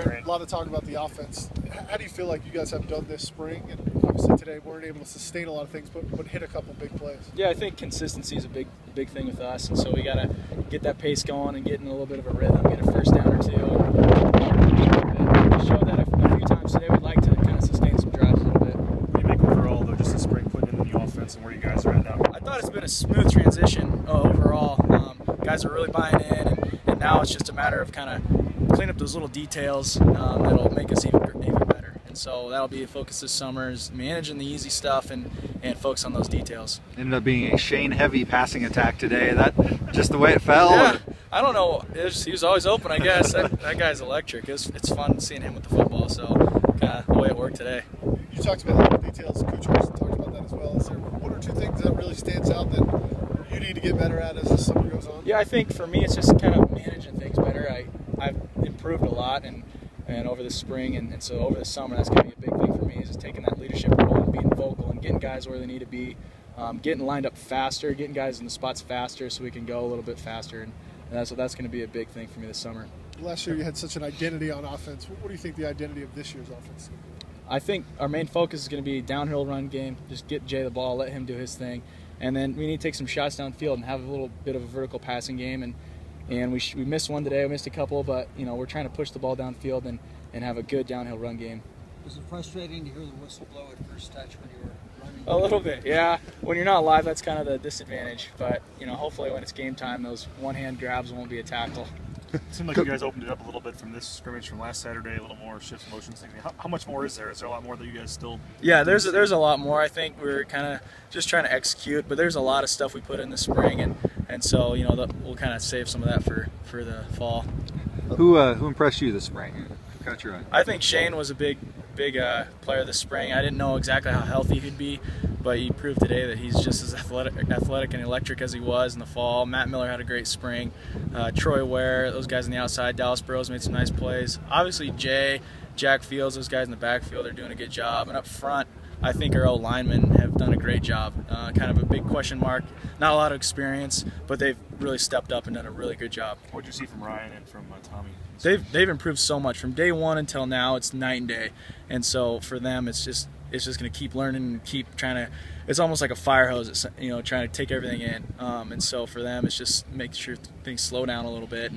Grant, a lot of talk about the offense. How do you feel like you guys have done this spring? And obviously today we weren't able to sustain a lot of things, but hit a couple big plays. Yeah, I think consistency is a big thing with us, and so we got to get that pace going and get in a little bit of a rhythm, get a first down or two. We showed that a few times today. We'd like to kind of sustain some drives a little bit. What do you make overall, though, just the spring putting in the offense and where you guys are at now? I thought it's been a smooth transition overall. Guys are really buying in, and now it's just a matter of kind of clean up those little details that'll make us even better. And so that'll be a focus this summer, is managing the easy stuff and focus on those details. Ended up being a Shane-heavy passing attack today. That just the way it fell? Yeah, I don't know. He was always open, I guess. that guy's electric. It's fun seeing him with the football, so kind of the way it worked today. You talked about the details. Coach Harrison talked about that as well. Is there one or two things that really stands out that you need to get better at as the summer goes on? Yeah, I think for me it's just kind of managing things better. I've improved a lot and over the spring and so over the summer that's going to be a big thing for me, is just taking that leadership role and being vocal and getting guys where they need to be, getting lined up faster, getting guys in the spots faster so we can go a little bit faster, and that's going to be a big thing for me this summer. Last year you had such an identity on offense. What do you think the identity of this year's offense is going to be? I think our main focus is going to be downhill run game. Just get Jay the ball, let him do his thing, and then we need to take some shots downfield and have a little bit of a vertical passing game. And we missed one today. We missed a couple, but we're trying to push the ball downfield and have a good downhill run game. Was it frustrating to hear the whistle blow at first touch when you were running? A little bit, yeah. When you're not live, that's kind of the disadvantage. But hopefully when it's game time, those one-hand grabs won't be a tackle. It seemed like you guys opened it up a little bit from this scrimmage from last Saturday, a little more shifts, motions, things. How much more is there? Is there a lot more that you guys still? Yeah, there's a lot more. I think we're kind of just trying to execute, but there's a lot of stuff we put in the spring, and so we'll kind of save some of that for the fall. Who impressed you this spring? Who caught your eye? I think Shane was a big player this spring. I didn't know exactly how healthy he'd be, but he proved today that he's just as athletic and electric as he was in the fall. Matt Miller had a great spring. Troy Ware, those guys on the outside. Dallas Burrows made some nice plays. Obviously Jay, Jack Fields, those guys in the backfield are doing a good job. And up front, I think our old linemen have done a great job. Kind of a big question mark. Not a lot of experience, but they've really stepped up and done a really good job. What did you see from Ryan and from Tommy? They've improved so much from day one until now. It's night and day, and so for them, it's just going to keep learning and keep trying to. It's almost like a fire hose. It's, trying to take everything in, and so for them, it's just make sure things slow down a little bit,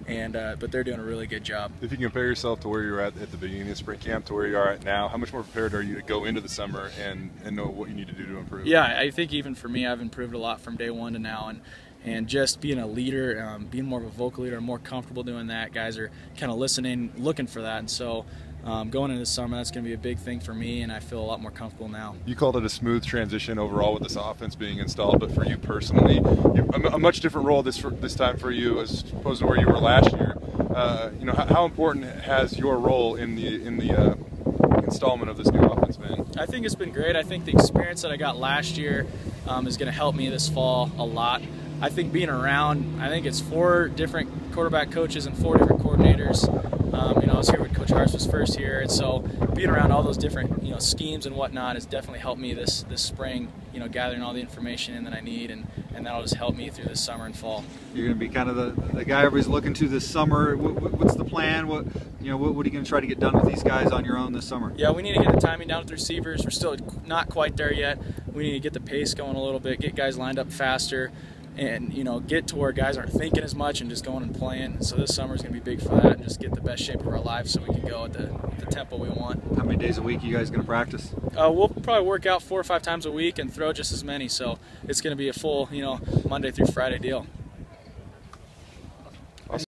but they're doing a really good job. If you compare yourself to where you were at the beginning of spring camp to where you are at now, how much more prepared are you to go into the summer and know what you need to do to improve? Yeah, I think even for me, I've improved a lot from day one to now, and just being a leader, being more of a vocal leader, I'm more comfortable doing that. Guys are kind of listening, looking for that, and so going into the summer, that's going to be a big thing for me, and I feel a lot more comfortable now. You called it a smooth transition overall with this offense being installed, but for you personally, a much different role this time for you as opposed to where you were last year. How important has your role in the installment of this new offense been? I think it's been great. I think the experience that I got last year is going to help me this fall a lot. I think being around, I think it's 4 different quarterback coaches and 4 different coordinators. I was here when Coach Harrison's first year, and so being around all those different schemes and whatnot has definitely helped me this spring. Gathering all the information in that I need, and that'll just help me through this summer and fall. You're going to be kind of the guy everybody's looking to this summer. What's the plan? What are you going to try to get done with these guys on your own this summer? Yeah, we need to get the timing down with the receivers. We're still not quite there yet. We need to get the pace going a little bit, get guys lined up faster, and get to where guys aren't thinking as much and just going and playing. So this summer is going to be big for that, and just get the best shape of our lives so we can go at the tempo we want. How many days a week are you guys going to practice? We'll probably work out 4 or 5 times a week and throw just as many. So it's going to be a full Monday through Friday deal.